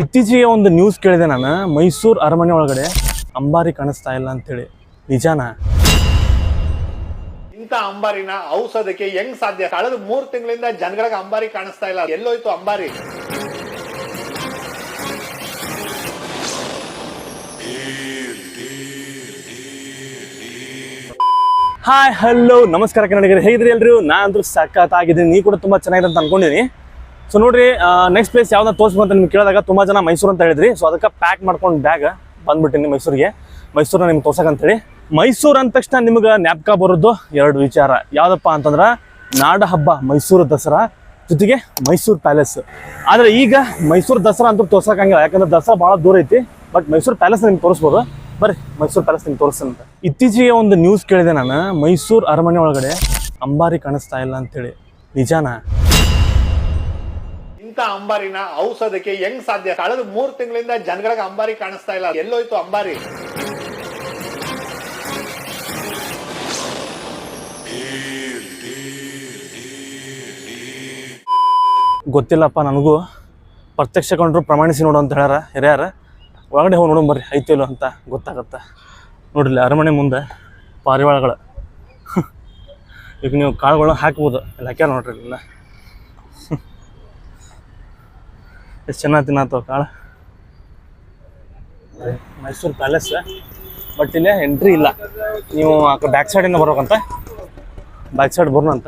ಇತ್ತೀಚೆಗೆ ಒಂದು ನ್ಯೂಸ್ ಕೇಳಿದೆ ನಾನು, ಮೈಸೂರು ಅರಮನೆ ಒಳಗಡೆ ಅಂಬಾರಿ ಕಾಣಿಸ್ತಾ ಇಲ್ಲ ಅಂತೇಳಿ. ನಿಜಾನಾ? ಇಂಥ ಅಂಬಾರಿನ ಔಷಧಕ್ಕೆ ಹೆಂಗ್ ಸಾಧ್ಯ? ಕಳೆದ 3 ತಿಂಗಳಿಂದ ಜನಗಳಿಗೆ ಅಂಬಾರಿ ಕಾಣಿಸ್ತಾ ಇಲ್ಲ. ಎಲ್ಲೋಯ್ತು ಅಂಬಾರಿ? ಹಾಯ್ ಹಲೋ ನಮಸ್ಕಾರ ಕನ್ನಡಿಗರು, ಹೇಗಿದ್ರಿ ಎಲ್ರು? ನಾನು ಅಂದ್ರೂ ಸಖತ್ತಾಗಿದ್ದೀನಿ, ನೀವು ಕೂಡ ತುಂಬ ಚೆನ್ನಾಗಿದೆ ಅಂತ ಅನ್ಕೊಂಡಿದ್ದೀನಿ. ಸೊ ನೋಡ್ರಿ, ನೆಕ್ಸ್ಟ್ ಪ್ಲೇಸ್ ಯಾವ್ದು ತೋರಿಸ್ಬೇಕು ಅಂತ ನಿಮ್ಗೆ ಕೇಳಿದಾಗ ತುಂಬ ಜನ ಮೈಸೂರು ಅಂತ ಹೇಳಿದ್ರಿ. ಸೊ ಅದಕ್ಕೆ ಪ್ಯಾಕ್ ಮಾಡ್ಕೊಂಡು ಬ್ಯಾಗ್ ಬಂದ್ಬಿಟ್ಟಿನಿ ಮೈಸೂರನ್ನ ನಿಮ್ಗೆ ತೋರ್ಸಕ್ಕಂತೇಳಿ. ಮೈಸೂರು ಅಂದ ತಕ್ಷಣ ನಿಮ್ಗೆ ಜ್ಞಾಪಕ ಬರೋದು 2 ವಿಚಾರ. ಯಾವುದಪ್ಪ ಅಂತಂದ್ರೆ ನಾಡ ಹಬ್ಬ ಮೈಸೂರು ದಸರಾ, ಜೊತೆಗೆ ಮೈಸೂರು ಪ್ಯಾಲೇಸ್. ಆದರೆ ಈಗ ಮೈಸೂರು ದಸರಾ ಅಂತೂ ತೋರ್ಸೋಕ್ಕಾಗಿಲ್ಲ, ಯಾಕಂದ್ರೆ ದಸರಾ ಭಾಳ ದೂರ ಐತಿ. ಬಟ್ ಮೈಸೂರು ಪ್ಯಾಲೇಸ್ ನಿಮ್ಗೆ ತೋರಿಸ್ಬೋದು. ಬರ್ರಿ ಮೈಸೂರು ಪ್ಯಾಲೇಸ್ ನಿಮ್ಗೆ ತೋರಿಸ್ತಂತ. ಇತ್ತೀಚೆಗೆ ಒಂದು ನ್ಯೂಸ್ ಕೇಳಿದೆ ನಾನು, ಮೈಸೂರು ಅರಮನೆ ಒಳಗಡೆ ಅಂಬಾರಿ ಕಾಣಿಸ್ತಾ ಇಲ್ಲ ಅಂತೇಳಿ. ನಿಜಾನಾ? ಇಂಥ ಅಂಬಾರಿನ ಔಷಧಕ್ಕೆ ಹೆಂಗ್ ಸಾಧ್ಯ? ಕಳೆದ 3 ತಿಂಗಳಿಂದ ಜನಗಳಿಗೆ ಅಂಬಾರಿ ಕಾಣಿಸ್ತಾ ಇಲ್ಲ. ಎಲ್ಲೋಯ್ತು ಅಂಬಾರಿ? ಗೊತ್ತಿಲ್ಲಪ್ಪ ನನಗೂ. ಪ್ರತ್ಯಕ್ಷ ಕಂಡ್ರು ಪ್ರಮಾಣಿಸಿ ನೋಡು ಅಂತ ಹೇಳ್ಯಾರ ಹಿರಿಯರ. ಒಳಗಡೆ ಹೋಗಿ ನೋಡೋಣ ಬರ್ರಿ, ಐತಿಲ್ಲೋ ಅಂತ ಗೊತ್ತಾಗತ್ತೆ. ನೋಡ್ರಿ ಅರಮನೆ ಮುಂದೆ ಪಾರಿವಾಳಗಳು. ಈಗ ನೀವು ಕಾಳುಗಳು ಹಾಕ್ಬೋದು, ಎಲ್ಲ ಹಾಕ್ಯಾರ ನೋಡ್ರಿ. ಇಲ್ಲ ಎಷ್ಟು ಚೆನ್ನಾಗಿ ತಿನ್ನತ್ತವ ಕಾಳು. ಮೈಸೂರು ಪ್ಯಾಲೇಸ್, ಬಟ್ ಇಲ್ಲೇ ಎಂಟ್ರಿ ಇಲ್ಲ. ನೀವು ಬ್ಯಾಕ್ ಸೈಡಿಂದ ಬರ್ಬೇಕಂತ, ಬ್ಯಾಕ್ ಸೈಡ್ ಬರೋಣಂತ.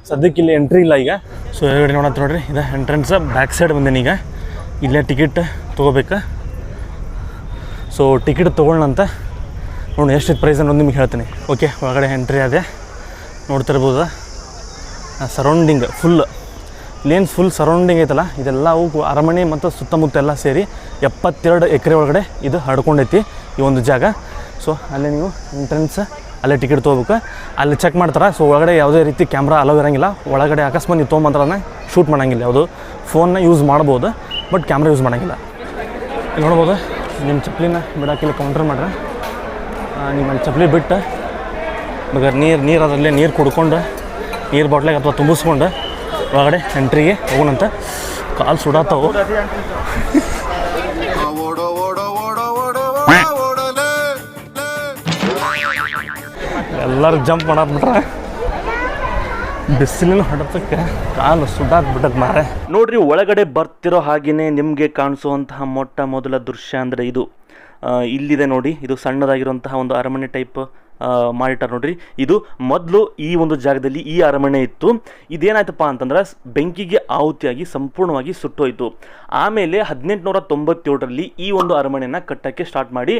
ಸದ್ಯಕ್ಕೆ ಇಲ್ಲಿ ಎಂಟ್ರಿ ಇಲ್ಲ ಈಗ. ಸೊ ಹೊರಗಡೆ ನೋಡಂತ ನೋಡ್ರಿ, ಇದು ಎಂಟ್ರೆನ್ಸ್. ಬ್ಯಾಕ್ ಸೈಡ್ ಬಂದೇನಿ ಈಗ. ಇಲ್ಲೇ ಟಿಕೆಟ್ ತೊಗೋಬೇಕು. ಸೊ ಟಿಕೆಟ್ ತೊಗೊಳ್ಳಂತ ನೋಡಿ, ಎಷ್ಟು ಪ್ರೈಸ್ ಅನ್ನೋದು ನಿಮ್ಗೆ ಹೇಳ್ತೀನಿ. ಓಕೆ, ಒಳಗಡೆ ಎಂಟ್ರಿ ಅದೇ ನೋಡ್ತಿರ್ಬೋದು. ಸರೌಂಡಿಂಗ್ ಫುಲ್, ಇಲ್ಲೇನು ಫುಲ್ ಸರೌಂಡಿಂಗ್ ಐತಲ್ಲ, ಇದೆಲ್ಲ ಅರಮನೆ ಮತ್ತು ಸುತ್ತಮುತ್ತ ಎಲ್ಲ ಸೇರಿ 72 ಎಕರೆ ಒಳಗಡೆ ಇದು ಹಡ್ಕೊಂಡೈತಿ ಈ ಒಂದು ಜಾಗ. ಸೊ ಅಲ್ಲೇ ನೀವು ಎಂಟ್ರೆನ್ಸ್, ಅಲ್ಲೇ ಟಿಕೆಟ್ ತೊಗೋಬೇಕು. ಅಲ್ಲಿ ಚೆಕ್ ಮಾಡ್ತಾರೆ. ಸೊ ಒಳಗಡೆ ಯಾವುದೇ ರೀತಿ ಕ್ಯಾಮ್ರಾ ಅಲೋ ಇರೋಂಗಿಲ್ಲ. ಒಳಗಡೆ ಅಕಸ್ಮಾತ್ ನೀವು ತೊಗೊಂಬಂದ್ರೆ ಶೂಟ್ ಮಾಡೋಂಗಿಲ್ಲ. ಯಾವುದು ಫೋನ್ನ ಯೂಸ್ ಮಾಡ್ಬೋದು, ಬಟ್ ಕ್ಯಾಮ್ರಾ ಯೂಸ್ ಮಾಡೋಂಗಿಲ್ಲ. ಇಲ್ಲಿ ನೋಡ್ಬೋದು, ನಿಮ್ಮ ಚಪ್ಪಲಿನ ಬಿಡೋಕ್ಕಿಲ್ಲ, ಕೌಂಟ್ರ್ ಮಾಡ್ರೆ ನಿಮ್ಮ ಅಲ್ಲಿ ಚಪ್ಪಲಿ ಬಿಟ್ಟು ಬೇಕಾದ್ರೆ ನೀರು ಅದರಲ್ಲೇ ನೀರು ಕುಡ್ಕೊಂಡು, ನೀರು ಬಾಟ್ಲಿಗೆ ಅಥವಾ ತುಂಬಿಸ್ಕೊಂಡು ಒಳಗಡೆ ಎಂಟ್ರಿಗೆ ಹೋಗೋಣಂತ. ಕಾಲು ಸುಡಾತಾವು. ಎಲ್ಲರೂ ಜಂಪ್ ಮಾಡಾಕ್ಬಿಟ್ರೆ ಬಿಸಿಲಿನ ಹೊಡೆತಕ್ಕೆ ಕಾಲು ಸುಡಾಕ್ಬಿಟ್ಟದ ಮಾರೆ. ನೋಡ್ರಿ, ಒಳಗಡೆ ಬರ್ತಿರೋ ಹಾಗೆಯೇ ನಿಮಗೆ ಕಾಣಿಸುವಂತಹ ಮೊಟ್ಟ ಮೊದಲ ದೃಶ್ಯ ಅಂದರೆ ಇದು. ಇಲ್ಲಿದೆ ನೋಡಿ, ಇದು ಸಣ್ಣದಾಗಿರುವಂತಹ ಒಂದು ಅರಮನೆ ಟೈಪ್ ಮಾಡಿಟ್ಟಾರೆ ನೋಡ್ರಿ. ಇದು ಮೊದಲು ಈ ಒಂದು ಜಾಗದಲ್ಲಿ ಈ ಅರಮನೆ ಇತ್ತು. ಇದೇನಾಯ್ತಪ್ಪ ಅಂತಂದ್ರೆ ಬೆಂಕಿಗೆ ಆಹುತಿಯಾಗಿ ಸಂಪೂರ್ಣವಾಗಿ ಸುಟ್ಟೋಯ್ತು. ಆಮೇಲೆ 1897ರಲ್ಲಿ ಈ ಒಂದು ಅರಮನೆಯನ್ನು ಕಟ್ಟಕ್ಕೆ ಸ್ಟಾರ್ಟ್ ಮಾಡಿ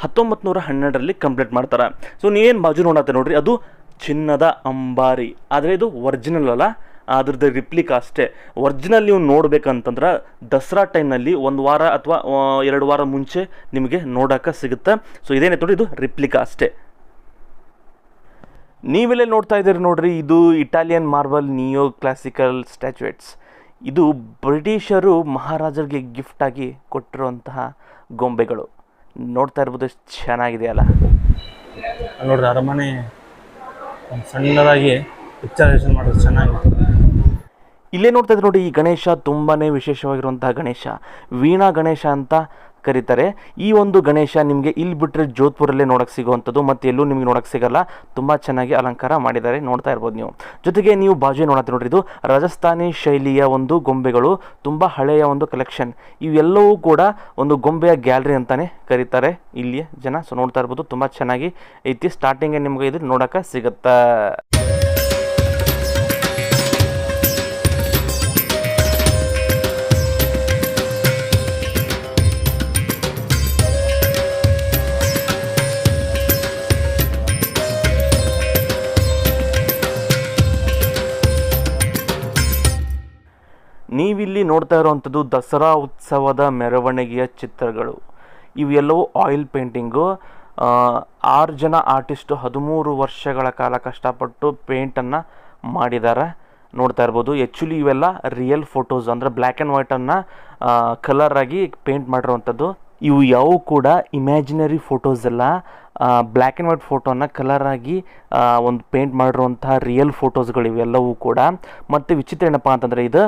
1912ರಲ್ಲಿ ಕಂಪ್ಲೀಟ್ ಮಾಡ್ತಾರೆ. ಸೊ ನೀವೇನು ಬಾಜು ನೋಡತ್ತೆ ನೋಡ್ರಿ, ಅದು ಚಿನ್ನದ ಅಂಬಾರಿ. ಆದರೆ ಇದು ಒರಿಜಿನಲ್ ಅಲ್ಲ, ಅದ್ರದ್ದು ರಿಪ್ಲಿಕಾ ಅಷ್ಟೇ. ಒರಿಜಿನಲ್ ನೀವು ನೋಡ್ಬೇಕಂತಂದ್ರೆ ದಸರಾ ಟೈಮ್ನಲ್ಲಿ 1 ವಾರ ಅಥವಾ 2 ವಾರ ಮುಂಚೆ ನಿಮಗೆ ನೋಡೋಕೆ ಸಿಗುತ್ತೆ. ಸೊ ಇದೇನೈತೆ ನೋಡಿ, ಇದು ರಿಪ್ಲಿಕಾ ಅಷ್ಟೇ. ನೀವೆಲ್ಲೇ ನೋಡ್ತಾ ಇದ್ದೀರಿ ನೋಡ್ರಿ, ಇದು ಇಟಾಲಿಯನ್ ಮಾರ್ಬಲ್ ನಿಯೋ ಕ್ಲಾಸಿಕಲ್ ಸ್ಟ್ಯಾಚುಯೇಟ್ಸ್. ಇದು ಬ್ರಿಟಿಷರು ಮಹಾರಾಜರಿಗೆ ಗಿಫ್ಟಾಗಿ ಕೊಟ್ಟಿರುವಂತಹ ಗೊಂಬೆಗಳು. ನೋಡ್ತಾ ಇರ್ಬೋದು, ಎಷ್ಟು ಚೆನ್ನಾಗಿದೆ ಅಲ್ಲ. ನೋಡ್ರಿ, ಅರಮನೆ ಸಣ್ಣದಾಗಿ ಪಿಕ್ಚರೈಸೇಷನ್ ಮಾಡೋದು ಚೆನ್ನಾಗಿದೆ. ಇಲ್ಲೇ ನೋಡ್ತಾ ಇದ್ರೆ ನೋಡಿ, ಈ ಗಣೇಶ ತುಂಬಾ ವಿಶೇಷವಾಗಿರುವಂತಹ ಗಣೇಶ, ವೀಣಾ ಗಣೇಶ ಅಂತ ಕರೀತಾರೆ. ಈ ಒಂದು ಗಣೇಶ ನಿಮಗೆ ಇಲ್ಲಿ ಬಿಟ್ಟರೆ ಜೋಧ್ಪುರಲ್ಲೇ ನೋಡೋಕ್ಕೆ ಸಿಗುವಂಥದ್ದು, ಮತ್ತು ಎಲ್ಲೂ ನಿಮಗೆ ನೋಡೋಕ್ಕೆ ಸಿಗಲ್ಲ. ತುಂಬ ಚೆನ್ನಾಗಿ ಅಲಂಕಾರ ಮಾಡಿದ್ದಾರೆ, ನೋಡ್ತಾ ಇರ್ಬೋದು ನೀವು. ಜೊತೆಗೆ ನೀವು ಬಾಜು ನೋಡತ್ತೆ ನೋಡ್ರಿ, ಇದು ರಾಜಸ್ಥಾನಿ ಶೈಲಿಯ ಒಂದು ಗೊಂಬೆಗಳು, ತುಂಬ ಹಳೆಯ ಒಂದು ಕಲೆಕ್ಷನ್. ಇವೆಲ್ಲವೂ ಕೂಡ ಒಂದು ಗೊಂಬೆಯ ಗ್ಯಾಲರಿ ಅಂತಲೇ ಕರೀತಾರೆ ಇಲ್ಲಿ ಜನ. ಸೊ ನೋಡ್ತಾ ಇರ್ಬೋದು, ತುಂಬ ಚೆನ್ನಾಗಿ ಐತಿ. ಸ್ಟಾರ್ಟಿಂಗೇ ನಿಮ್ಗೆ ಇದು ನೋಡೋಕ್ಕೆ ಸಿಗುತ್ತೆ. ನೀವಿಲ್ಲಿ ನೋಡ್ತಾ ಇರುವಂಥದ್ದು ದಸರಾ ಉತ್ಸವದ ಮೆರವಣಿಗೆಯ ಚಿತ್ರಗಳು. ಇವೆಲ್ಲವೂ ಆಯಿಲ್ ಪೇಂಟಿಂಗು. 6 ಜನ ಆರ್ಟಿಸ್ಟು 13 ವರ್ಷಗಳ ಕಾಲ ಕಷ್ಟಪಟ್ಟು ಪೇಂಟನ್ನು ಮಾಡಿದ್ದಾರೆ. ನೋಡ್ತಾ ಇರ್ಬೋದು. ಆ್ಯಕ್ಚುಲಿ ಇವೆಲ್ಲ ರಿಯಲ್ ಫೋಟೋಸ್, ಅಂದರೆ ಬ್ಲ್ಯಾಕ್ ಆ್ಯಂಡ್ ವೈಟನ್ನು ಕಲರಾಗಿ ಪೇಂಟ್ ಮಾಡಿರುವಂಥದ್ದು. ಇವು ಯಾವ ಕೂಡ ಇಮ್ಯಾಜಿನರಿ ಫೋಟೋಸ್ ಎಲ್ಲ, ಬ್ಲ್ಯಾಕ್ ಆ್ಯಂಡ್ ವೈಟ್ ಫೋಟೋನ ಕಲರಾಗಿ ಒಂದು ಪೇಂಟ್ ಮಾಡಿರುವಂತಹ ರಿಯಲ್ ಫೋಟೋಸ್ಗಳು ಇವೆಲ್ಲವೂ ಕೂಡ. ಮತ್ತು ವಿಚಿತ್ರ ಏನಪ್ಪ ಅಂತಂದರೆ ಇದು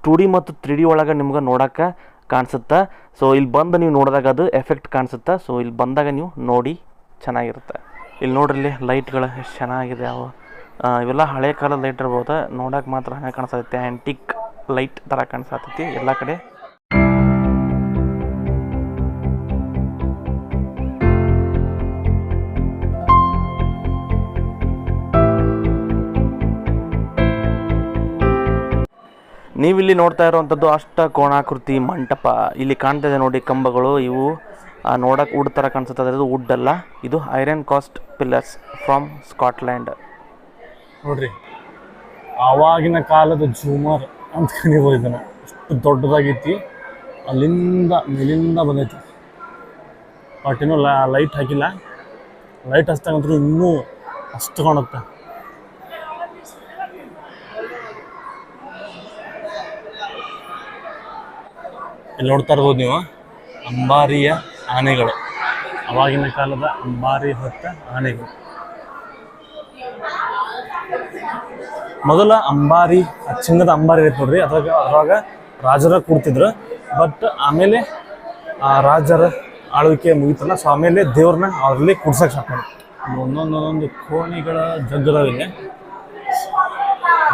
2D ಮತ್ತು 3D ಒಳಗೆ ನಿಮ್ಗೆ ನೋಡೋಕೆ ಕಾಣಿಸುತ್ತೆ. ಸೊ ಇಲ್ಲಿ ಬಂದು ನೀವು ನೋಡಿದಾಗ ಅದು ಎಫೆಕ್ಟ್ ಕಾಣಿಸುತ್ತೆ. ಸೊ ಇಲ್ಲಿ ಬಂದಾಗ ನೀವು ನೋಡಿ ಚೆನ್ನಾಗಿರುತ್ತೆ. ಇಲ್ಲಿ ನೋಡ್ರಿ ಲೈಟ್ಗಳು ಎಷ್ಟು ಚೆನ್ನಾಗಿದೆ. ಅವು ಇವೆಲ್ಲ ಹಳೆ ಕಾಲದ ಲೈಟ್ ಇರ್ಬೋದು, ನೋಡೋಕೆ ಮಾತ್ರ ಹಂಗೆ ಕಾಣಿಸ್ತೈತೆ, ಆ್ಯಂಟಿಕ್ ಲೈಟ್ ಥರ ಕಾಣಿಸ್ತೈತಿ ಎಲ್ಲ ಕಡೆ. ನೀವಿಲ್ಲಿ ನೋಡ್ತಾ ಇರುವಂಥದ್ದು ಅಷ್ಟಕೋಣಾಕೃತಿ ಮಂಟಪ. ಇಲ್ಲಿ ಕಾಣ್ತಾ ಇದೆ ನೋಡಿ ಕಂಬಗಳು, ಇವು ನೋಡೋಕೆ ವುಡ್ ಥರ ಕಾಣಿಸುತ್ತದೆ. ಅದು ವುಡ್ ಅಲ್ಲ, ಇದು iron cost pillars from Scotland. ನೋಡ್ರಿ, ಆವಾಗಿನ ಕಾಲದ ಝೂಮರ್ ಅಂತ ಕರಿಬೋದು ಇದನ್ನು. ಅಷ್ಟು ದೊಡ್ಡದಾಗೈತಿ, ಅಲ್ಲಿಂದ ಮೇಲಿಂದ ಬಂದೈತಿ. ಬಟ್ ಇನ್ನೂ ಲೈಟ್ ಹಾಕಿಲ್ಲ. ಲೈಟ್ ಹಚ್ತಾಗಂತೂ ಇನ್ನೂ ಅಷ್ಟು ಕಾಣುತ್ತೆ. ಇಲ್ಲಿ ನೋಡ್ತಾ ಇರ್ಬೋದು ನೀವು ಅಂಬಾರಿಯ ಆನೆಗಳು, ಅವಾಗಿನ ಕಾಲದ ಅಂಬಾರಿ ಹೊತ್ತ ಆನೆಗಳು. ಮೊದಲ ಅಂಬಾರಿ, ಚಿನ್ನದ ಅಂಬಾರಿ ಇರುತ್ತೆ ನೋಡ್ರಿ, ಅದ್ರಾಗ ರಾಜರ ಕೂಡ್ತಿದ್ರು. ಬಟ್ ಆಮೇಲೆ ಆ ರಾಜರ ಆಳ್ವಿಕೆ ಮುಗಿತಲ್ಲ, ಸೊ ಆಮೇಲೆ ದೇವ್ರನ್ನ ಅವ್ರಲ್ಲಿ ಕೂಡ್ಸಕ್ಕೆ ಸ್ಟಾರ್ಟ್ ಮಾಡಿ. ಒಂದೊಂದೊಂದೊಂದು ಕೋಣೆಗಳ ಜಗ್ಗದಾವಿದೆ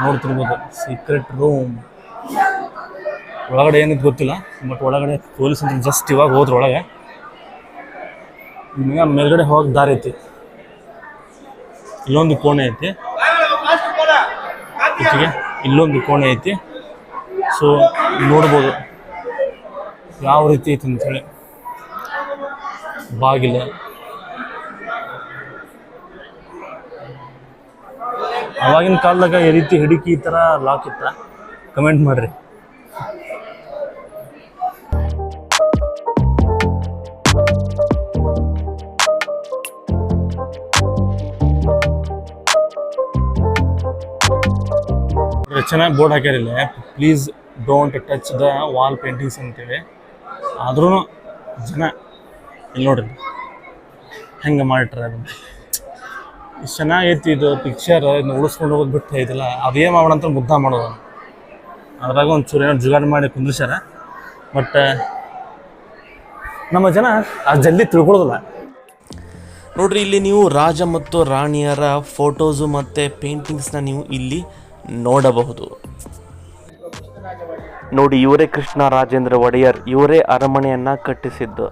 ನೋಡ್ತಿರ್ಬೋದು. ಸೀಕ್ರೆಟ್ ರೂಮ್ ಒಳಗಡೆ ಏನಿದ್ ಗೊತ್ತಿಲ್ಲ, ಬಟ್ ಒಳಗಡೆ ಪೊಲೀಸ್ ಅಂತ ಜಸ್ಟ್ ಇವಾಗ ಹೋದ್ರ ಒಳಗೆ. ನಿಮಗೆ ಮೇಲ್ಗಡೆ ಹೋಗಕ್ಕೆ ದಾರಿ ಐತಿ. ಇಲ್ಲೊಂದು ಕೋಣೆ ಐತಿ, ಇಲ್ಲೊಂದು ಕೋಣೆ ಐತಿ. ಸೊ ನೋಡ್ಬೋದು ಯಾವ ರೀತಿ ಐತಿ ಅಂತೇಳಿ. ಬಾಗಿಲು, ಅವಾಗಿನ ಕಾಲದಾಗ ಈ ರೀತಿ ಹಿಡಿಕಿ ಈ ಥರ ಲಾಕ್ ಇತ್ತ? ಕಮೆಂಟ್ ಮಾಡಿರಿ. ಚೆನ್ನಾಗಿ ಬೋರ್ಡ್ ಹಾಕ್ಯಾರಿಲ್ಲ, please don't touch the wall paintings ಅಂತೇಳಿ. ಆದ್ರೂ ಜನ ಇಲ್ಲಿ ನೋಡ್ರಿ ಹೆಂಗೆ ಮಾಡಿಟ್ರೆ. ಅದನ್ನು ಇಷ್ಟು ಚೆನ್ನಾಗೈತಿ ಇದು ಪಿಕ್ಚರ್. ಇದನ್ನ ಉಳಿಸ್ಕೊಂಡು ಹೋಗೋದು ಬಿಟ್ಟು ಐತಿಲ್ಲ, ಅದೇ ಮಾಡೋಣಂತ ಮುದ್ದ ಮಾಡೋದು. ಅದ್ರಾಗ ಒಂದು ಚೂರು ಏನೋ ಜುಗಾಡ್ ಮಾಡಿ ಕುಂದ್ರಿಸ್ಯಾರ. ಬಟ್ ನಮ್ಮ ಜನ ಅದು ಜಲ್ದಿ ತಿಳ್ಕೊಳ್ಳೋದಿಲ್ಲ. ನೋಡ್ರಿ, ಇಲ್ಲಿ ನೀವು ರಾಜ ಮತ್ತು ರಾಣಿಯರ ಫೋಟೋಸು ಮತ್ತು ಪೇಂಟಿಂಗ್ಸ್ನ ನೀವು ಇಲ್ಲಿ ನೋಡಬಹುದು. ನೋಡಿ, ಇವರೇ ಕೃಷ್ಣ ರಾಜೇಂದ್ರ ಒಡೆಯರ್. ಇವರೇ ಅರಮನೆಯನ್ನ ಕಟ್ಟಿಸಿದ್ದು.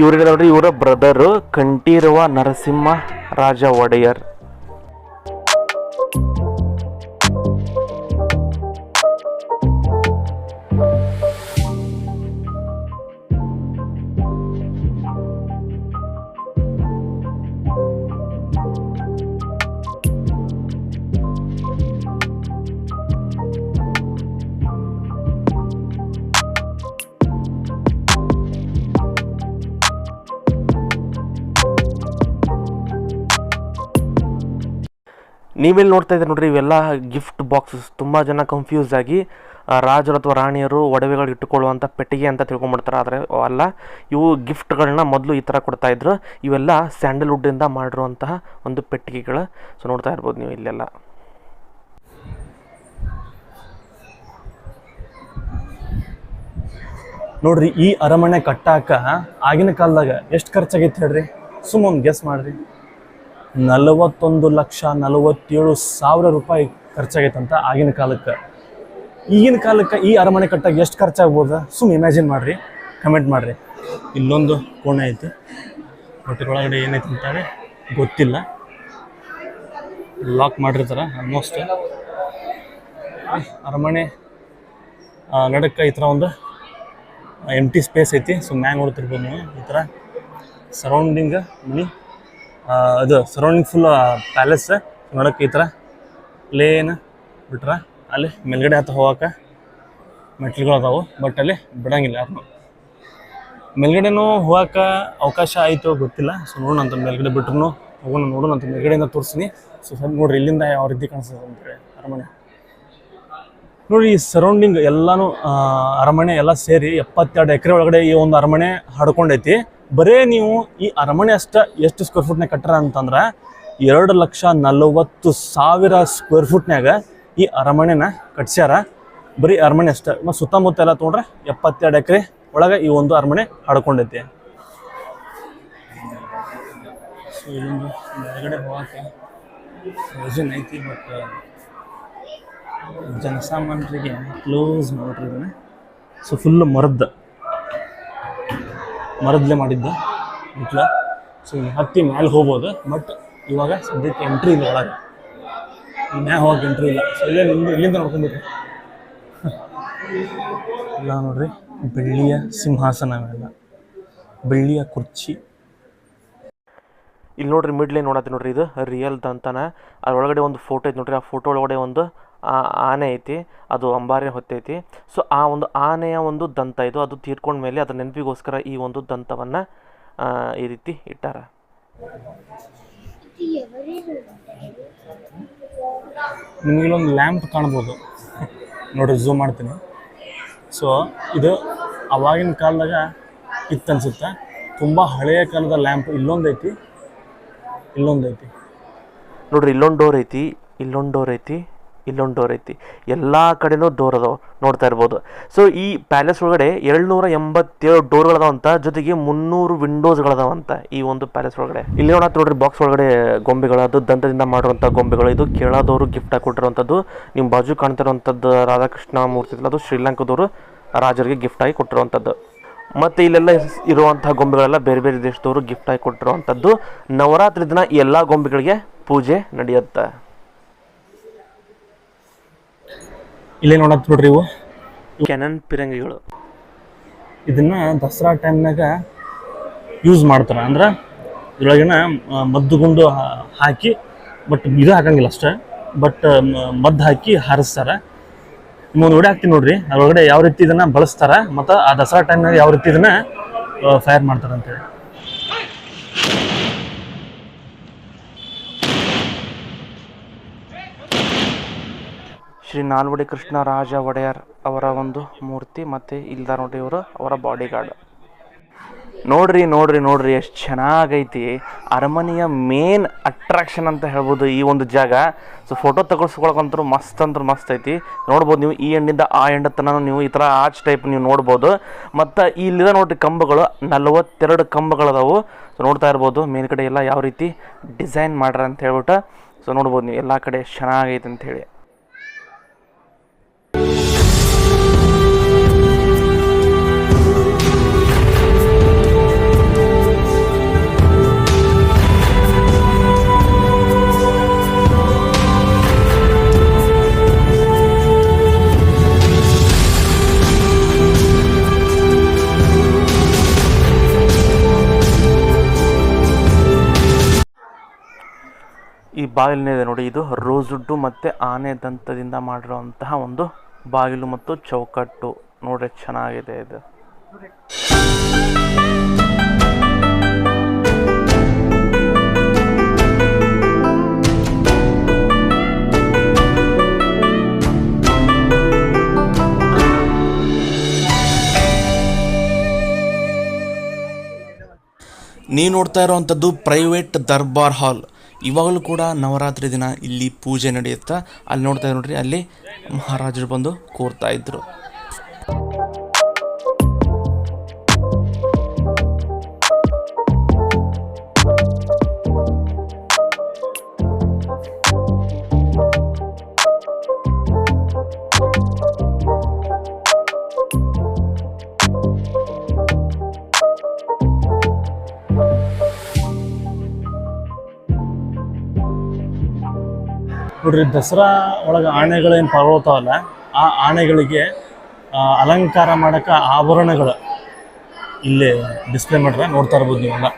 ಇವರೇ ನೋಡಿ, ಇವರ ಬ್ರದರು ಕಂಠೀರವ ನರಸಿಂಹ ರಾಜ ಒಡೆಯರ್. ನೀವೆಲ್ಲಿ ನೋಡ್ತಾ ಇದ್ದೀರಿ ನೋಡ್ರಿ, ಇವೆಲ್ಲ ಗಿಫ್ಟ್ ಬಾಕ್ಸಸ್. ತುಂಬ ಜನ ಕನ್ಫ್ಯೂಸ್ ಆಗಿ ರಾಜರು ಅಥವಾ ರಾಣಿಯರು ಒಡವೆಗಳು ಇಟ್ಟುಕೊಳ್ಳುವಂಥ ಪೆಟ್ಟಿಗೆ ಅಂತ ತಿಳ್ಕೊಂಡ್ಬಿಡ್ತಾರೆ. ಆದರೆ ಅಲ್ಲ, ಇವು ಗಿಫ್ಟ್ಗಳನ್ನ ಮೊದಲು ಈ ಥರ ಕೊಡ್ತಾಯಿದ್ರು. ಇವೆಲ್ಲ ಸ್ಯಾಂಡಲ್ವುಡ್ಡಿಂದ ಮಾಡಿರುವಂತಹ ಒಂದು ಪೆಟ್ಟಿಗೆಗಳು. ಸೊ ನೋಡ್ತಾ ಇರ್ಬೋದು ನೀವು ಇಲ್ಲೆಲ್ಲ. ನೋಡ್ರಿ, ಈ ಅರಮನೆ ಕಟ್ಟಾಕ ಆಗಿನ ಕಾಲದಾಗ ಎಷ್ಟು ಖರ್ಚಾಗೈತೆ ಹೇಳ್ರಿ? ಸುಮ್ಮನೆ ಗೆಸ್ ಮಾಡ್ರಿ. 41,47,000 ರೂಪಾಯಿ ಖರ್ಚಾಗೈತಂತ ಆಗಿನ ಕಾಲಕ್ಕೆ. ಈಗಿನ ಕಾಲಕ್ಕೆ ಈ ಅರಮನೆ ಕಟ್ಟಾಗ ಎಷ್ಟು ಖರ್ಚಾಗ್ಬೋದು? ಸುಮ್ಮನೆ ಇಮ್ಯಾಜಿನ್ ಮಾಡಿರಿ, ಕಮೆಂಟ್ ಮಾಡಿರಿ. ಇಲ್ಲೊಂದು ಕೋಣೆ ಐತಿ, ಬಟ್ ಒಳಗಡೆ ಏನೈತಿ ಅಂತಾರೆ ಗೊತ್ತಿಲ್ಲ. ಲಾಕ್ ಮಾಡಿರ್ತಾರೆ ಆಲ್ಮೋಸ್ಟ್. ಅರಮನೆ ನಡಕ್ಕೆ ಈ ಥರ ಒಂದು ಎಂಟಿ ಸ್ಪೇಸ್ ಐತಿ. ಸೊ ಮ್ಯಾಗ ನೋಡ್ತಿರ್ಬೋದು ನೀವು ಈ ಥರ ಸರೌಂಡಿಂಗ್ ಮನಿ. ಅದು ಸರೌಂಡಿಂಗ್ ಫುಲ್ ಪ್ಯಾಲೇಸ್. ನೋಡೋಕೆ ಈ ಥರ ಪ್ಲೇನ್ ಬಿಟ್ರೆ ಅಲ್ಲಿ ಮೇಲ್ಗಡೆ ಹತ್ತ ಹೋಗಕ್ಕೆ ಮೆಟ್ಲುಗಳು ಅದಾವು. ಬಟ್ ಅಲ್ಲಿ ಬಿಡಂಗಿಲ್ಲ ಯಾರನ್ನೂ. ಮೇಲ್ಗಡೆನೂ ಹೋಗಕ್ಕೆ ಅವಕಾಶ ಆಯಿತು ಗೊತ್ತಿಲ್ಲ. ಸೊ ನೋಡೋಣಂತ, ಮೇಲ್ಗಡೆ ಬಿಟ್ರು ಹೋಗೋಣ, ನೋಡೋಣಂತ. ಮೇಲ್ಗಡೆಯಿಂದ ತೋರಿಸ್ತೀನಿ. ಸೊ ಸ್ವಲ್ಪ ನೋಡ್ರಿ ಇಲ್ಲಿಂದ ಯಾವ ರೀತಿ ಕಾಣಿಸ್ತದೆ ಅಂತೇಳಿ ಅರಮನೆ. ನೋಡಿ ಈ ಸರೌಂಡಿಂಗ್ ಎಲ್ಲಾನು ಅರಮನೆ ಎಲ್ಲ ಸೇರಿ 72 ಎಕರೆ ಒಳಗಡೆ ಈ ಒಂದು ಅರಮನೆ ಹಡ್ಕೊಂಡೈತಿ. ಬರೇ ನೀವು ಈ ಅರಮನೆ ಅಷ್ಟ ಎಷ್ಟು ಸ್ಕ್ವೇರ್ ಫುಟ್ನಾಗ ಕಟ್ಟಾರ ಅಂತಂದ್ರೆ 2,40,000 ಸ್ಕ್ವೇರ್ ಫುಟ್ನ್ಯಾಗ ಈ ಅರಮನೆನ ಕಟ್ಸ್ಯಾರ. ಬರೀ ಅರಮನೆ ಅಷ್ಟ. ಮತ್ತು ಸುತ್ತಮುತ್ತ ಎಲ್ಲ ತೊಗೊಂಡ್ರೆ 72 ಎಕರೆ ಒಳಗೆ ಈ ಒಂದು ಅರಮನೆ ಹಡ್ಕೊಂಡೈತಿ. ಸೊ ಇಲ್ಲೊಂದು ಹೊರಗಡೆ ಹೋಗಕ್ಕೆ ಯೋಜನೆ ಐತಿ, ಬಟ್ ಜನಸಾಮಾನ್ಯರಿಗೆ ಕ್ಲೋಸ್ ನೋಡ್ರಿ ಇದನ್ನ. ಸೊ ಫುಲ್ ಮರದ್ಲೇ ಮಾಡಿದ್ದ ಇಟ್ಲ. ಸೊ ಹತ್ತಿ ಮ್ಯಾಲೆ ಹೋಗ್ಬೋದು, ಬಟ್ ಇವಾಗ ಸದ್ಯಕ್ಕೆ ಎಂಟ್ರಿ ಇಲ್ಲ ಒಳಗೆ. ಈ ಮ್ಯಾಗ ಹೋಗಕ್ಕೆ ಎಂಟ್ರಿ ಇಲ್ಲ. ಸೊ ಇಲ್ಲಿಂದ ನೋಡ್ಕೊಂಡ್ಬಿಟ್ರಿ ಇಲ್ಲ ನೋಡ್ರಿ, ಬೆಳ್ಳಿಯ ಸಿಂಹಾಸನ ಅವೆಲ್ಲ, ಬೆಳ್ಳಿಯ ಕುರ್ಚಿ. ಇಲ್ಲಿ ನೋಡ್ರಿ ಮಿಡ್ಲೇ ನೋಡತ್ತೆ ನೋಡ್ರಿ, ಇದು ರಿಯಲ್ ದಂತನ. ಅದರೊಳಗಡೆ ಒಂದು ಫೋಟೋ ಐತಿ ನೋಡ್ರಿ. ಆ ಫೋಟೋ ಒಳಗಡೆ ಒಂದು ಆನೆ ಐತಿ, ಅದು ಅಂಬಾರಿ ಹೊತ್ತೈತಿ. ಸೊ ಆ ಒಂದು ಆನೆಯ ಒಂದು ದಂತ ಇದು, ಅದು ತೀರ್ಕೊಂಡ ಮೇಲೆ ಅದರ ನೆನಪಿಗೋಸ್ಕರ ಈ ಒಂದು ದಂತವನ್ನು ಈ ರೀತಿ ಇಟ್ಟಾರ. ನಿಮಗಿಲ್ಲೊಂದು ಲ್ಯಾಂಪ್ ಕಾಣ್ಬೋದು ನೋಡ್ರಿ, ಝೂಮ್ ಮಾಡ್ತೀನಿ. ಸೊ ಇದು ಅವಾಗಿನ ಕಾಲದಾಗ ಇತ್ತು ಅನ್ಸುತ್ತೆ, ತುಂಬ ಹಳೆಯ ಕಾಲದ ಲ್ಯಾಂಪ್. ಇಲ್ಲೊಂದೈತಿ ನೋಡ್ರಿ, ಇಲ್ಲೊಂದು ಡೋರ್ ಐತಿ, ಇಲ್ಲೊಂದು ಡೋರ್ ಐತಿ, ಎಲ್ಲ ಕಡೆನೂ ಡೋರ್ ಅದಾವ ನೋಡ್ತಾ ಇರ್ಬೋದು. ಸೊ ಈ ಪ್ಯಾಲೇಸ್ ಒಳಗಡೆ 287 ಡೋರ್ಗಳದಾವಂತ, ಜೊತೆಗೆ 300 ವಿಂಡೋಸ್ಗಳದಾವಂತ ಈ ಒಂದು ಪ್ಯಾಲೇಸ್ ಒಳಗಡೆ. ಇಲ್ಲಿ ನೋಡ್ರಿ ಬಾಕ್ಸ್ ಒಳಗಡೆ ಗೊಂಬೆಗಳು, ಅದು ದಂತದಿಂದ ಮಾಡಿರುವಂಥ ಗೊಂಬೆಗಳು. ಇದು ಕೇರಳದವರು ಗಿಫ್ಟ್ ಆಗಿ ಕೊಟ್ಟಿರುವಂಥದ್ದು. ನಿಮ್ಮ ಬಾಜು ಕಾಣ್ತಿರುವಂಥದ್ದು ರಾಧಾಕೃಷ್ಣ ಮೂರ್ತಿ ಇಲ್ಲ, ಅದು ಶ್ರೀಲಂಕಾದವರು ರಾಜರಿಗೆ ಗಿಫ್ಟ್ ಆಗಿ ಕೊಟ್ಟಿರುವಂಥದ್ದು. ಮತ್ತು ಇಲ್ಲೆಲ್ಲ ಇರುವಂಥ ಗೊಂಬೆಗಳೆಲ್ಲ ಬೇರೆ ಬೇರೆ ದೇಶದವರು ಗಿಫ್ಟ್ ಆಗಿ ಕೊಟ್ಟಿರುವಂಥದ್ದು. ನವರಾತ್ರಿ ದಿನ ಈ ಎಲ್ಲ ಗೊಂಬೆಗಳಿಗೆ ಪೂಜೆ ನಡೆಯುತ್ತೆ. ಇಲ್ಲೇ ನೋಡತ್ ನೋಡ್ರಿ, ಇವು ಕ್ಯಾನನ್ ಪಿರಂಗಿಗಳು. ಇದನ್ನ ದಸರಾ ಟೈಮ್ನಾಗ ಯೂಸ್ ಮಾಡ್ತಾರೆ. ಅಂದ್ರೆ ಇದ್ರೊಳಗಿನ ಮದ್ದುಗುಂಡು ಹಾಕಿ, ಬಟ್ ಇದು ಹಾಕಂಗಿಲ್ಲ ಅಷ್ಟೇ, ಬಟ್ ಮದ್ದು ಹಾಕಿ ಹಾರಿಸ್ತಾರೆ. ನಿಮ್ಮೊಂದು ವಿಡಿಯೋ ಹಾಕ್ತೀನಿ ನೋಡ್ರಿ, ಅದ್ರೊಳಗಡೆ ಯಾವ ರೀತಿ ಇದನ್ನ ಬಳಸ್ತಾರೆ ಮತ್ತು ಆ ದಸರಾ ಟೈಮ್ನಾಗ ಯಾವ ರೀತಿ ಇದನ್ನ ಫೈರ್ ಮಾಡ್ತಾರೆ ಅಂತೇಳಿ. ಶ್ರೀ ನಾಲ್ವಡಿ ಕೃಷ್ಣ ರಾಜ ಒಡೆಯರ್ ಅವರ ಒಂದು ಮೂರ್ತಿ, ಮತ್ತು ಇಲ್ದ ನೋಡಿ ಇವರು ಅವರ ಬಾಡಿ ಗಾರ್ಡ್. ನೋಡ್ರಿ ಎಷ್ಟು ಚೆನ್ನಾಗೈತಿ. ಅರಮನೆಯ ಮೇನ್ ಅಟ್ರಾಕ್ಷನ್ ಅಂತ ಹೇಳ್ಬೋದು ಈ ಒಂದು ಜಾಗ. ಸೊ ಫೋಟೋ ತೆಗೆಸ್ಕೊಳಕಂತೂ ಮಸ್ತ್ ಐತಿ. ನೋಡ್ಬೋದು ನೀವು, ಈ ಎಂಡಿಂದ ಆ ಎಂಡ್ ತನಕ ನೀವು ಈ ಥರ ಆರ್ಚ್ ಟೈಪ್ ನೀವು ನೋಡ್ಬೋದು. ಮತ್ತು ಇಲ್ಲಿದೆ ನೋಡ್ರಿ ಕಂಬಗಳು, 42 ಕಂಬಗಳದಾವು. ಸೊ ನೋಡ್ತಾ ಇರ್ಬೋದು ಮೇಲ್ಗಡೆ ಎಲ್ಲ ಯಾವ ರೀತಿ ಡಿಸೈನ್ ಮಾಡ್ಯಾರ ಅಂತ ಹೇಳ್ಬಿಟ್ಟು. ಸೊ ನೋಡ್ಬೋದು ನೀವು ಎಲ್ಲ ಕಡೆ ಚೆನ್ನಾಗೈತೆ ಅಂಥೇಳಿ. ಈ ಬಾಗಿಲಿನಿದೆ ನೋಡಿ, ಇದು ರೋಸ್ವುಡ್ಡು ಮತ್ತು ಆನೆ ದಂತದಿಂದ ಮಾಡಿರುವಂತಹ ಒಂದು ಬಾಗಿಲು ಮತ್ತು ಚೌಕಟ್ಟು. ನೋಡ್ರಿ ಚೆನ್ನಾಗಿದೆ ಇದು. ನೀವು ನೋಡ್ತಾ ಇರುವಂಥದ್ದು ಪ್ರೈವೇಟ್ ದರ್ಬಾರ್ ಹಾಲ್. ಇವಾಗಲೂ ಕೂಡ ನವರಾತ್ರಿ ದಿನ ಇಲ್ಲಿ ಪೂಜೆ ನಡೆಯುತ್ತಾ. ಅಲ್ಲಿ ನೋಡ್ತಾ ನೋಡ್ರಿ, ಅಲ್ಲಿ ಮಹಾರಾಜರು ಬಂದು ಕೂರ್ತಾ ಇದ್ರು. ನೋಡ್ರಿ, ದಸರಾ ಒಳಗೆ ಆನೆಗಳೇನು ಪಾಲ್ಗೊಳ್ತಾವಲ್ಲ, ಆ ಆನೆಗಳಿಗೆ ಅಲಂಕಾರ ಮಾಡೋಕ್ಕೆ ಆಭರಣಗಳು ಇಲ್ಲಿ ಡಿಸ್ಪ್ಲೇ ಮಾಡ್ರೆ ನೋಡ್ತಾ ಇರ್ಬೋದು ನೀವೆಲ್ಲ.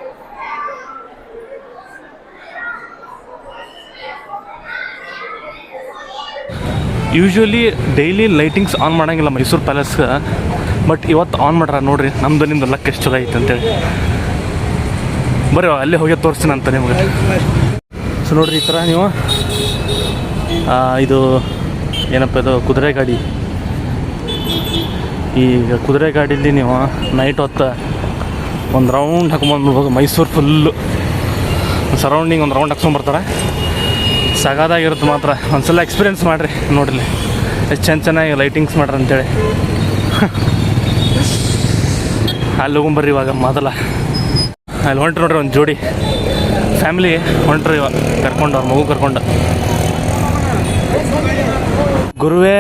ಯೂಶ್ವಲಿ ಡೈಲಿ ಲೈಟಿಂಗ್ಸ್ ಆನ್ ಮಾಡೋಂಗಿಲ್ಲ ಮೈಸೂರು ಪ್ಯಾಲೇಸ್ಗೆ, ಬಟ್ ಇವತ್ತು ಆನ್ ಮಾಡ್ರ. ನೋಡ್ರಿ ನಮ್ದು ನಿಮ್ದು ಲಕ್ ಎಷ್ಟು ಚಲೋ ಐತೆ ಅಂತೇಳಿ. ಬರ್ರಿ ಅಲ್ಲೇ ಹೋಗಿ ತೋರಿಸ್ತೀನಿ ಅಂತ ನಿಮ್ಗೆ. ಸೊ ನೋಡ್ರಿ, ಈ ಥರ ನೀವು ಇದು ಏನಪ್ಪ ಇದು ಕುದುರೆ ಗಾಡಿ. ಈಗ ಕುದುರೆ ಗಾಡೀಲಿ ನೀವು ನೈಟ್ ಹೊತ್ತು ಒಂದು ರೌಂಡ್ ಹಾಕೊಂಬಂದ್ಬಿಡ್ಬೋದು. ಮೈಸೂರು ಫುಲ್ಲು ಸರೌಂಡಿಂಗ್ ಒಂದು ರೌಂಡ್ ಹಾಕ್ಸ್ಕೊಂಬರ್ತಾರೆ. ಸಗದಾಗಿರುತ್ತೆ ಮಾತ್ರ. ಒಂದ್ಸಲ ಎಕ್ಸ್ಪೀರಿಯೆನ್ಸ್ ಮಾಡಿರಿ, ನೋಡಿರಿ ಎಷ್ಟು ಚೆನ್ನಾಗಿ ಲೈಟಿಂಗ್ಸ್ ಮಾಡ್ರಿ ಅಂತೇಳಿ. ಅಲ್ಲಿ ಹೋಗ್ಬರ್ರಿ ಇವಾಗ. ಮೊದಲ ಅಲ್ಲಿ ಹೊಂಟ್ರಿ ನೋಡ್ರಿ ಒಂದು ಜೋಡಿ ಫ್ಯಾಮಿಲಿ ಹೊಂಟ್ರಿ ಇವಾಗ ಕರ್ಕೊಂಡು, ಅವ್ರ ಮಗು ಕರ್ಕೊಂಡು. ಗುರುವೇ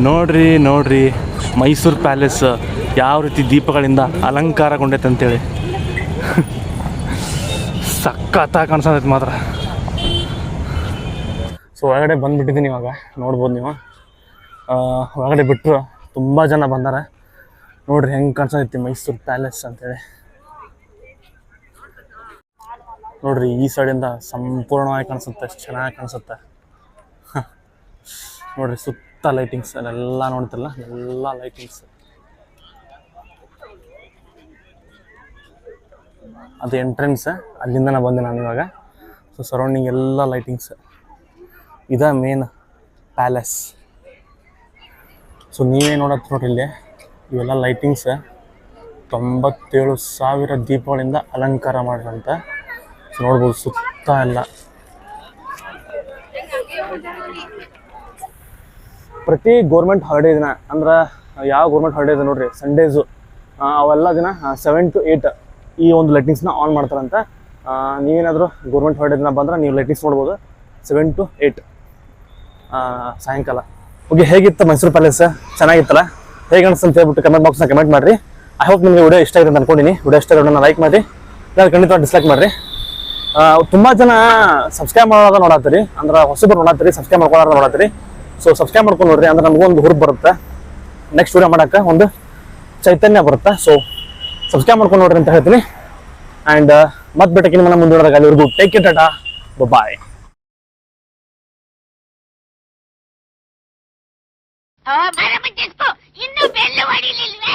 ನೋಡ್ರಿ ಮೈಸೂರು ಪ್ಯಾಲೇಸ್ ಯಾವ ರೀತಿ ದೀಪಗಳಿಂದ ಅಲಂಕಾರಗೊಂಡೈತೆ ಅಂತೇಳಿ. ಸಖತ್ತಾಗಿ ಕಾಣಿಸೋದೈತೆ ಮಾತ್ರ. ಸೊ ಒಳಗಡೆ ಬಂದುಬಿಟ್ಟಿದ್ದೀನಿ ಇವಾಗ, ನೋಡ್ಬೋದು ನೀವು. ಒಳಗಡೆ ಬಿಟ್ಟರು ತುಂಬ ಜನ ಬಂದಾರೆ. ನೋಡ್ರಿ ಹೆಂಗೆ ಕಾಣಿಸೋದೈತಿ ಮೈಸೂರು ಪ್ಯಾಲೇಸ್ ಅಂತೇಳಿ. ನೋಡ್ರಿ ಈ ಸೈಡಿಂದ ಸಂಪೂರ್ಣವಾಗಿ ಕಾಣಿಸುತ್ತೆ, ಎಷ್ಟು ಚೆನ್ನಾಗಿ ಕಾಣಿಸುತ್ತೆ. ನೋಡ್ರಿ ಸುತ್ತ ಲೈಟಿಂಗ್ಸ್ ಅಲ್ಲೆಲ್ಲ ನೋಡ್ತಿರಲ್ಲ, ಎಲ್ಲ ಲೈಟಿಂಗ್ಸ್. ಅದು ಎಂಟ್ರೆನ್ಸ್, ಅಲ್ಲಿಂದ ಬಂದೆ ನಾನು ಇವಾಗ. ಸೊ ಸರೌಂಡಿಂಗ್ ಎಲ್ಲ ಲೈಟಿಂಗ್ಸ್. ಇದ ಮೇನ್ ಪ್ಯಾಲೇಸ್. ಸೊ ನೀವೇ ನೋಡತ್ತೆ ನೋಡ್ರಿ ಇಲ್ಲಿ ಇವೆಲ್ಲ ಲೈಟಿಂಗ್ಸ್ 97,000 ದೀಪಗಳಿಂದ ಅಲಂಕಾರ ಮಾಡಿರಂತ. ಸೊ ನೋಡ್ಬೋದು ಸುತ್ತ ಎಲ್ಲ. ಪ್ರತಿ ಗೋರ್ಮೆಂಟ್ ಹಾಲಿಡೇ ದಿನ, ಅಂದ್ರೆ ಯಾವ ಗೋರ್ಮೆಂಟ್ ಹಾಲಿಡೇ ಇದೆ ನೋಡ್ರಿ, ಸಂಡೇಸು, ಅವೆಲ್ಲ ದಿನ 7 to 8 ಈ ಒಂದು ಲೈಟಿಂಗ್ಸ್ನ ಆನ್ ಮಾಡ್ತಾರಂತ. ನೀವೇನಾದರೂ ಗೋರ್ಮೆಂಟ್ ಹಾಲಿಡೇ ದಿನ ಬಂದ್ರೆ ನೀವು ಲೈಟಿಂಗ್ಸ್ ನೋಡ್ಬೋದು 7 to 8 ಸಾಯಂಕಾಲ. ಓಕೆ, ಹೇಗಿತ್ತು ಮೈಸೂರು ಪ್ಯಾಲೇಸ್? ಚೆನ್ನಾಗಿತ್ತಲ್ಲ? ಹೇಗೆ ಅನಿಸ್ತು ಅಂತ ಹೇಳ್ಬಿಟ್ಟು ಕಮೆಂಟ್ ಬಾಕ್ಸ್ನ ಕಮೆಂಟ್ ಮಾಡಿರಿ. ಐ ಹೋಪ್ ನಿಮಗೆ ವಿಡಿಯೋ ಇಷ್ಟ ಆಗಿದೆ ಅಂತ ಅನ್ಕೊಂಡಿನಿ. ವಿಡಿಯೋ ಇಷ್ಟ ಆಗೋದನ್ನ ಲೈಕ್ ಮಾಡಿರಿ, ಇಲ್ಲ ಖಂಡಿತ ಡಿಸ್ಲೈಕ್ ಮಾಡಿರಿ. ತುಂಬ ಜನ ಸಬ್ಸ್ಕ್ರೈಬ್ ಮಾಡೋದ ನೋಡತ್ತೀರಿ, ಅಂದ್ರೆ ಹೊಸಬರು ನೋಡತ್ತೀರಿ, ಸಬ್ಸ್ಕ್ರೈಬ್ ಮಾಡ್ಕೊಳ್ಳೋದು ನೋಡತ್ತೀರಿ. ಸೊ ಸಬ್ಸ್ಕ್ರೈಬ್ ಮಾಡ್ಕೊಂಡು ನೋಡ್ರಿ, ಅಂದ್ರೆ ನಮಗೊಂದು ಹುರುಪ್ ಬರುತ್ತೆ, ನೆಕ್ಸ್ಟ್ ವಿಡಿಯೋ ಮಾಡೋಕ್ಕೆ ಒಂದು ಚೈತನ್ಯ ಬರುತ್ತೆ. ಸೊ ಸಬ್ಸ್ಕ್ರೈಬ್ ಮಾಡ್ಕೊಂಡು ನೋಡ್ರಿ ಅಂತ ಹೇಳ್ತೀನಿ. ಆ್ಯಂಡ್ ಮತ್ತೆ ಬಿಟ್ಟಕ್ಕೆ ನಿಮ್ಮನ್ನ ಮುಂದುವರೆದಾಗ ಅಲ್ಲಿವರೆಗೂ ಟೇಕ್ ಕೇರ್, ಟಾಟಾ, ಬಾಯ್. ಇನ್ನು ಬೆಲ್ಲು ಹೊಡಿಲಿಲ್ವೇ?